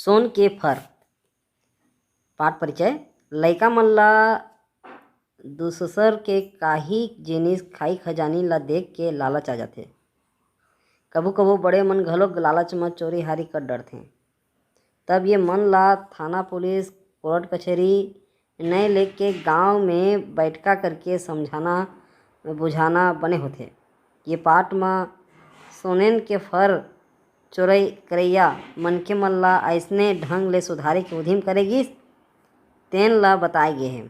सोन के फर। पाठ परिचय। लइका मन ला दूसर के काही जिनिस खाई खजानी ला देख के लालच आ जाथे। कभू कभू बड़े मन घलोक लालच म चोरी हारी कर डरथे। तब ये मन ला थाना पुलिस कोर्ट कचहरी नइ लेके गांव में बैठका करके समझाना बुझाना बने होथे। ये पाठ म सोनेन के फर चोरई करइया मनखे मन ला अइसने ढंग ले सुधारे के उदिम करे गिस तेन ला बताए गे हे।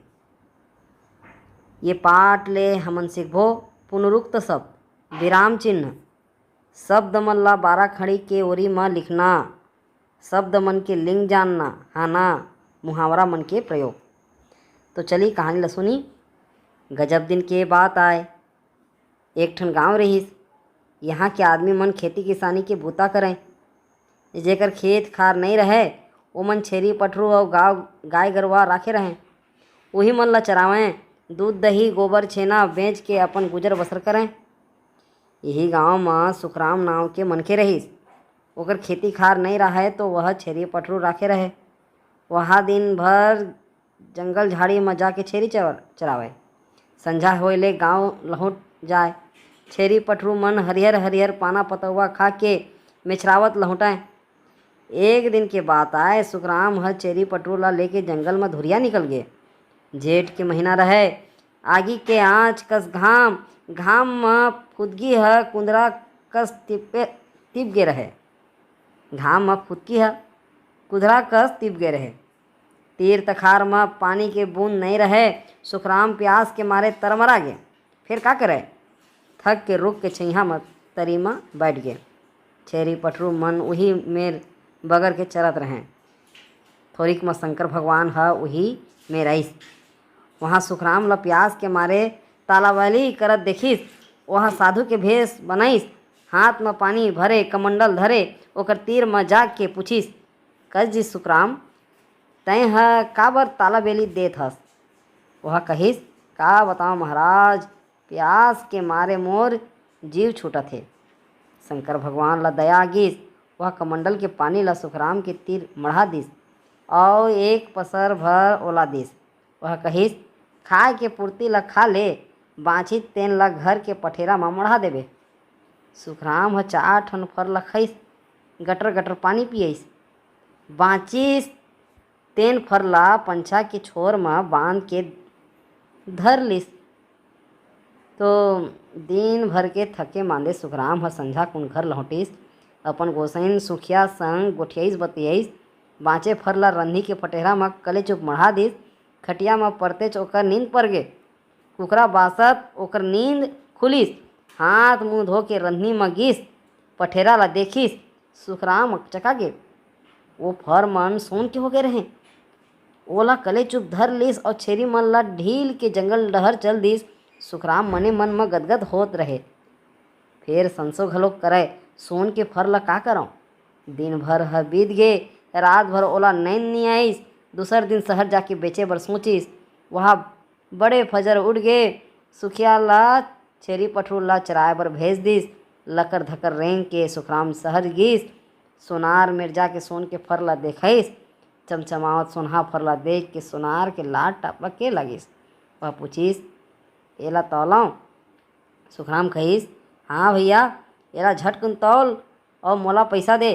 ये पाठ ले हमन सिखबो पुनरुक्त शब्द, विराम चिन्ह, शब्द मन ला 12 खड़ी के ओरी म लिखना, शब्द मन के लिंग जानना, हाना, मुहावरा मन के प्रयोग। तो चली कहानी ला सुनी। गजब दिन के बात आए। एक ठन गांव रहिस। यहाँ के आदमी मन खेती किसानी के बूता करय। जेकर खेत खार नहीं रहे ओमन छेरी पटरू और गाय गरुवा राखे रहें। उही मन ला चरावें, दूध दही गोबर छेना बेच के अपन गुजर बसर करें। यही गांव में सुखराम नाव के मनखे रहिस। ओकर खेती खार नहीं रहे तो वह छेरी पटरू राखे रहे। वहाँ दिन भर जंगल झाड़ी में जाके छेरी चरावे। संझा होए ले गाँव लहुट जाए। छेरी पटरू मन हरियर हरियर पाना पतौवा खा के मिछरावत लहुटाए। एक दिन के बात आए, सुखराम हर छेरी पटरू ला लेके जंगल में धुरिया निकल गए। जेठ के महीना रहे। आगी के आँच कस घाम में फुदकी ह कुंदरा कस तिप गे रहे। घाम में फुदकी ह कुंदरा कस तिप गे रहे। तीर तखार में पानी के बूंद नहीं रहे। सुखराम प्यास के मारे तरमरा गे। फिर का करे, थक के रुक के छइहा में तरी में बैठ गए। छेरी पटरू मन उही मेर बगर के चरत रहें। थोरिक में शंकर भगवान ह उही में रहिस। वहाँ सुखराम ला प्यास के मारे तालावाली करत देखिस। वहाँ साधु के भेष बनाइस, हाथ में पानी भरे कमंडल धरे ओकर तीर में जाग के पूछिस, कस जी सुखराम, तैं ह का बर तालाबेली देत हस? वह कहिस, का बताओ महाराज, प्यास के मारे मोर जीव छूटत हे। शंकर भगवान ला दया आगिस। वह कमंडल के पानी ला सुखराम के तीर मढ़ा दिस और एक पसर भर ओला दिस। वह कहिस, खाए के पूर्ति ला खा ले, बाँची तेन ला घर के पठेरा में मढ़ा देबे। सुखराम ह 4 ठन फर ला खइस, गटर गटर पानी पियइस। बाँचिस तेन फर ला पंछा के छोर में बांध के धर लिस। तो दिन भर के थके मांदे सुखराम ह संझा कुन घर लौटिस। अपन गोसाइन सुखिया संग गोठियाइस बतियाइस। बाँचे फर ला रन्ही के पटेरा में कले चुप मढ़ा दिस। खटिया में परतेच ओकर नींद पर गे। कुकरा बासत ओकर नींद खुलिस। हाथ मुँह धो के रन्ही में गिस। पठेरा ला देखिस। सुखराम चका गे। वो फर मन सोन के होगे रहे। ओला कले चुप धर लिस और छेरी मन ला ढील के जंगल डहर चल दिस। सुखराम मने मन में गदगद होत रहे। फिर संसो घलोक करे, सोन के फर ला का करऊँ। दिन भर ह बीत गे। रात भर ओला नींद नहीं आइस। दूसर दिन शहर जाके बेचे बर सोचिस। वहाँ बड़े फजर उठ गे। सुखिया ला छेरी पटरू ला चराए बर भेज दिस। लकर धकर रेंग के सुखराम शहर गिस। सोनार मिर्जा के सोन के फर ला देखइस। चमचमावत सोनहा फर ला देख के सोनार के लाड टपक के लगिस। वह पूछिस, एला तौलऊँ? सुखराम कहिस, हाँ भैया, एला झटकुन तौल और मोला पैसा दे।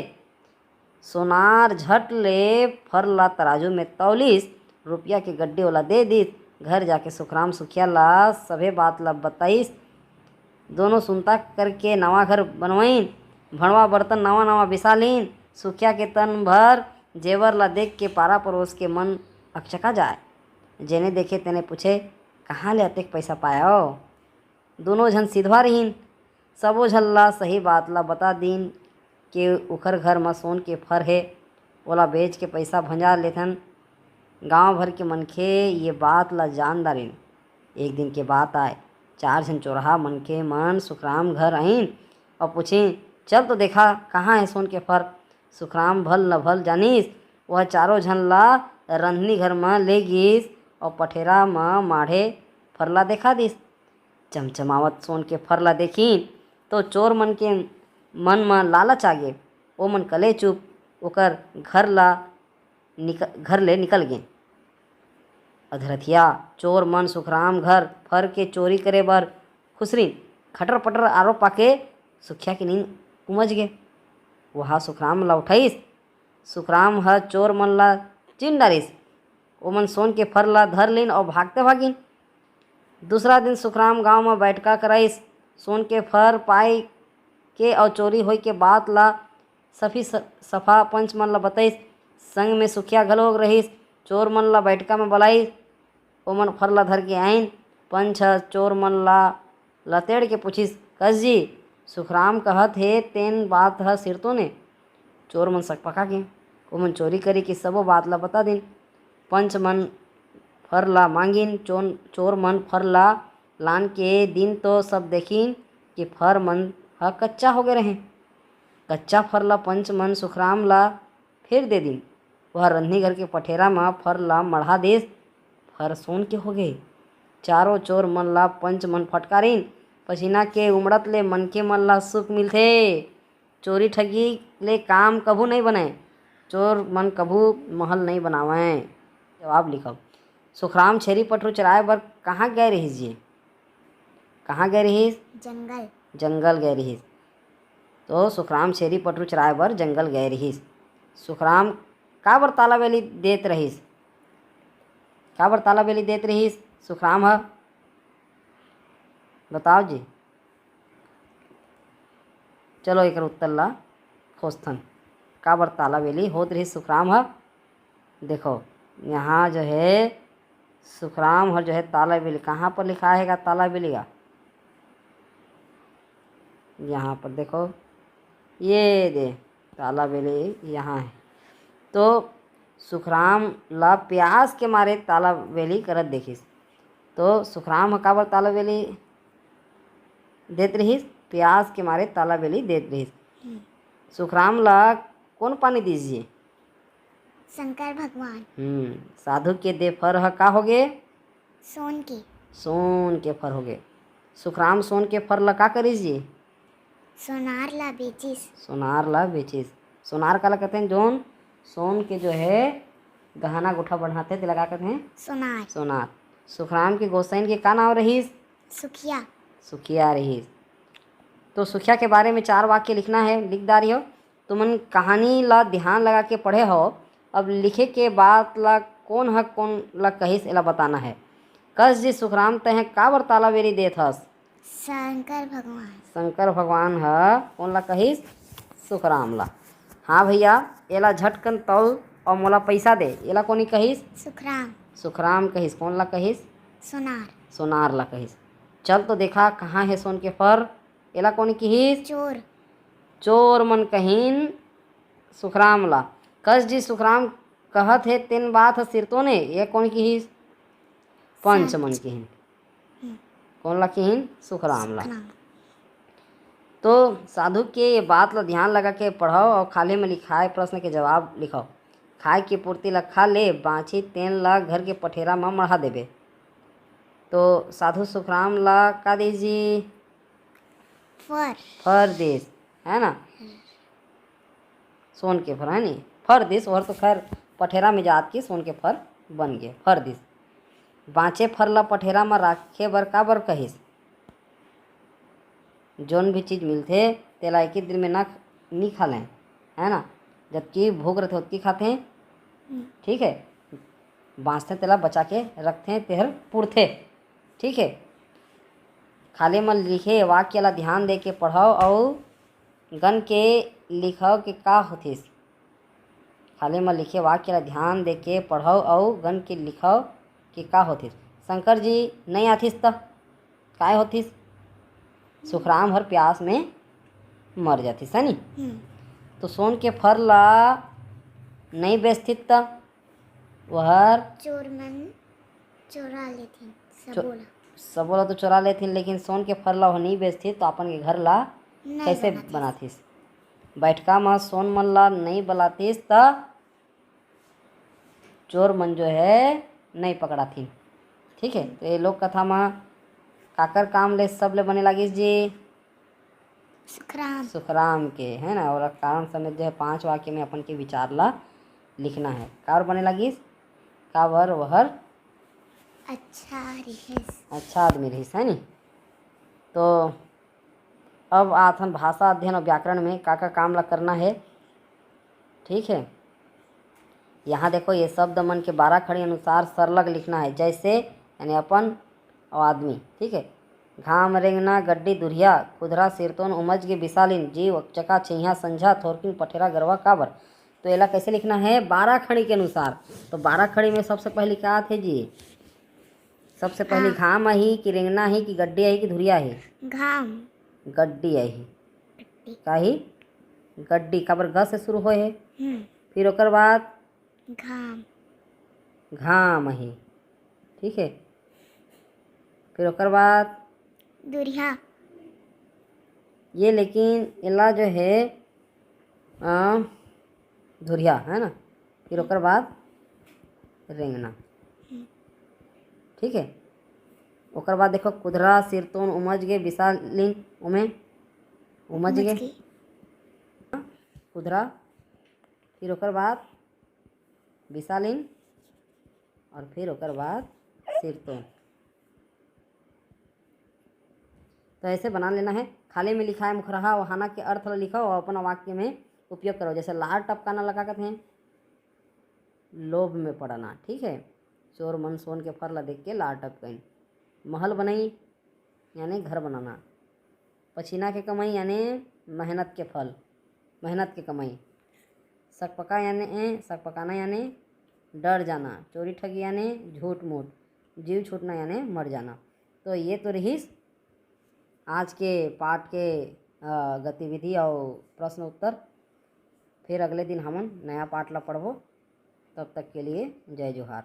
सोनार झट ले फर ला तराजू में तौलिस। रुपया के गड्डी ओला दे दिस। घर जाके सुखराम सुखिया ला सभे बात ला बताइस। दोनों सुनता करके नवा घर बनवाइन। भड़वा बर्तन नवा नवा बिसा लीन। सुखिया के तन भर जेवर ला देख के पारा पड़ोस के मन अकचका जाए। जेने देखे तेने पूछे, कहाँ ले अतेक पैसा पायो? दोनों झन सिधवा रहीन। सबो झन ला सही बात ला बता दीन के उखर घर में सोन के फर हे, ओला बेच के पैसा भंजा लेथन। गांव भर के मनखे ये बात ला जान डारिन। एक दिन के बात आए, 4 झन चोरहा मनखे मन सुखराम घर आइन और पूछिन, चल तो देखा कहाँ है सोन के फर। सुखराम भल न भल जानिस। वह 4 झन ला रंधनी घर में ले गिस और पठेरा में माढ़े फर ला देखा दिस। चमचमावत सोन के फर ला देखिन तो चोर मन के मन में लालच आगे। ओ मन कले चुप ओकर घर ले निकल गए। अधरथिया चोर मन सुखराम घर फर के चोरी करे बर खुसरी खटर पटर आरो पाके सुखिया की नींद उमज गए। वहाँ सुखराम ला उठाइस। सुखराम ह चोर मन ला चिन डारिस। ओमन सोन के फर ला धर लिन और भागते भागिन। दूसरा दिन सुखराम गांव में बैठका कराइस। सोन के फर पाई के और चोरी होई के बात ला सफा पंच मन ला बताइस। संग में सुखिया घलोक रहिस। चोर मन ला बैठका में बुलाइस। ओमन फर ला धर के आइन। पंच चोर मन ला लतेड़ के पूछिस, कस जी सुखराम कहत हे तेन बात ह सिर तो ने। चोर मन सकपका के ओमन चोरी करे के सबो बात ला बता दिन। पंच मन फर ला मांगिन। चोर मन फर ला लान के दिन तो सब देखिन कि फर मन ह कच्चा हो गए रहे। कच्चा फर ला पंच मन सुखराम ला फिर दे दिन। वह रंधनी घर के पठेरा में फर ला मढ़ा देस। फर सोन के हो गए। चारों चोर मन ला पंच मन फटकारिन। पसीना के उमड़त ले मनखे मन ला सुख मिलथे। चोरी ठगी ले काम कभू नहीं बने। चोर मन कभू महल नहीं बनावें। जवाब लिखो। सुखराम छेरी पटरू चराए बर कहाँ गए रहिस जी? कहाँ गए रहिस? जंगल। जंगल गए रहिस। तो सुखराम छेरी पटरू चराए बर जंगल गए रहिस। सुखराम का बर ताला बेली देत रहिस? का बर ताला बेली देत रहिस सुखराम ह? बताओ जी। चलो एक उत्तर ला खोजथन। का बर ताला बेली होत रहिस सुखराम ह? देखो यहाँ जो है सुखराम और जो है ताला बेली कहाँ पर लिखा है ताला बेली का? यहाँ पर देखो ये दे ताला बेली यहाँ है। तो सुखराम ला प्यास के मारे ताला बेली करत देखिस। तो सुखराम ह काबर ताला बेली देत रहिस? प्यास के मारे ताला बेली देत रहिस। सुखराम ला कौन पानी दीजिए? शंकर भगवान। साधु के दे फर ह का हो गए? सोन के। सोन के फर हो गए। सुखराम सोन के फर ला का करिस जी? सोनार ला बेचिस। सोनार ला बेचिस। सोनार काला कहते हैं जोन सोन के जो है गहना गुठा बढ़ाते ते लगा कहते हैं सोनार। सोनार। सुखराम के गोसाइन के का नाम रहीस? सुखिया। सुखिया रहीस। तो सुखिया के बारे में 4 वाक्य लिखना है। लिख डारी हो। तुमन कहानी ला ध्यान लगा के पढ़े हो। अब लिखे के बात ला कौन ला कहिस एला बताना है। कस जी सुखराम तहे का बर ताला बेली देत हस? शंकर भगवान। शंकर भगवान ह कौन ला कहिस? सुखराम ला। हाँ भैया एला झटकन तौल और मोला पैसा दे एला कोनी कहिस? सुखराम। सुखराम कहिस। कौन ला कहिस? सोनार। सोनार ला कहिस। चल तो देखा कहाँ है सोन के फर एला कोनी कहिस? चोर। चोर मन कहिन सुखराम ला। कस जी सुखराम कहत है तेन बात ह सिर तो ने ये कौन कहिस? पंच मन कहिन। कौन ला कहिन? सुखराम ला। तो साधु के ये बात ला ध्यान लगा के पढ़ाओ और खाले में लिखाए प्रश्न के जवाब लिखाओ। खाए की पूर्ति ला खा ले बाँची तेन ला घर के पठेरा में मढ़ा देबे। तो साधु सुखराम ला का देस जी? फर देस है ना। सोन के फर है नी फर देस। और तो खैर पठेरा में जात के सोन के फर बन गए फर देस। बाँचे फर ला पठेरा में राखे बर का बर कहिस? जोन भी चीज़ मिलथे तेला एक ही दिन में ना नहीं खा लें है ना। जबकि भूख रहते उतकी खाते हैं। ठीक है। बाँचते तेला बचा के रखते तेहर पुरथे। ठीक है। खाले में लिखे वाक्य ला ध्यान दे के पढ़ाओ और गन के लिखाओ के का होथिस। खाले में लिखे वाक्य ला ध्यान दे के पढ़ाओ और गन के लिखाओ कि का होथिस। शंकर जी नहीं आथिस त काय होथिस? सुखराम हर प्यास में मर जाथिस है नी। तो सोन के फर ला नहीं बेचथित त वहर चोर मन चोरा लेथिन सबोला तो चोरा लेथिन। लेकिन सोन के फर ला नहीं बेचथित तो अपन के घर ला कैसे बनाथिस? बैठका में सोन मन ला नहीं बलातिस त चोर मन जो है नहीं पकड़ाथिन। ठीक है। तो ये लोक कथा में काकर काम ले सब ले बने लागिस जी? सुखराम सुखराम के, है ना। और कारण समेत जो है 5 वाक्य में अपन के विचार ला लिखना है। कावर बने लगी कावर वहर अच्छा रिहेस अच्छा आदमी रहीस, है नी। तो अब आथन भाषा अध्ययन और व्याकरण में का काम ला करना है। ठीक है, यहाँ देखो ये शब्द मन के 12 खड़ी अनुसार सरलग लिखना है, जैसे यानी अपन और आदमी। ठीक है, घाम रेंगना गड्डी दुरिया खुदरा सिरतोन उमज के विशालिन जीव चका छिहा संझा थोरकिन पठेरा गरवा काबर। तो एला कैसे लिखना है? 12 खड़ी के अनुसार। तो 12 खड़ी में सबसे पहले क्या थे जी? सबसे पहले घाम ही कि रेंगना ही कि गड्डी आई कि धुरिया ही? घाम गड्डी आई। गड्डी का ही? गड्डी काबर ग से शुरू होए है। हम्म फिर ओकर बाद घाम घाम ही। ठीक है, फिर ओकर बाद दुरिया ये, लेकिन एला जो है धुरिया, है ना। फिर ओकर बाद रेंगना। ठीक है, ओकर बाद देखो कुधरा सिरतोन उमज गे विशालिन उमे उमज गे की कुधरा, फिर ओकर बाद विशालिन और फिर ओकर बाद सिरतोन। तो ऐसे बना लेना है। खाली में लिखा है मुखरहा वहाना के अर्थ ला लिखो और अपना वाक्य में उपयोग करो। जैसे लार टपकाना लगा कहते हैं लोभ में पड़ना। ठीक है, चोर मन सोन के फर ला देख के लार टपकन। महल बनई यानी घर बनाना। पसीना के कमाई यानी मेहनत के फल, मेहनत के कमाई। शक पका यानी शक पकाना यानी डर जाना। चोरी ठगी यानी झूठ मूठ। जीव छूटना यानी मर जाना। तो ये तो रही आज के पाठ के गतिविधि और प्रश्न उत्तर। फिर अगले दिन हम नया पाठ ला पढ़बो। तब तक के लिए जय जोहार।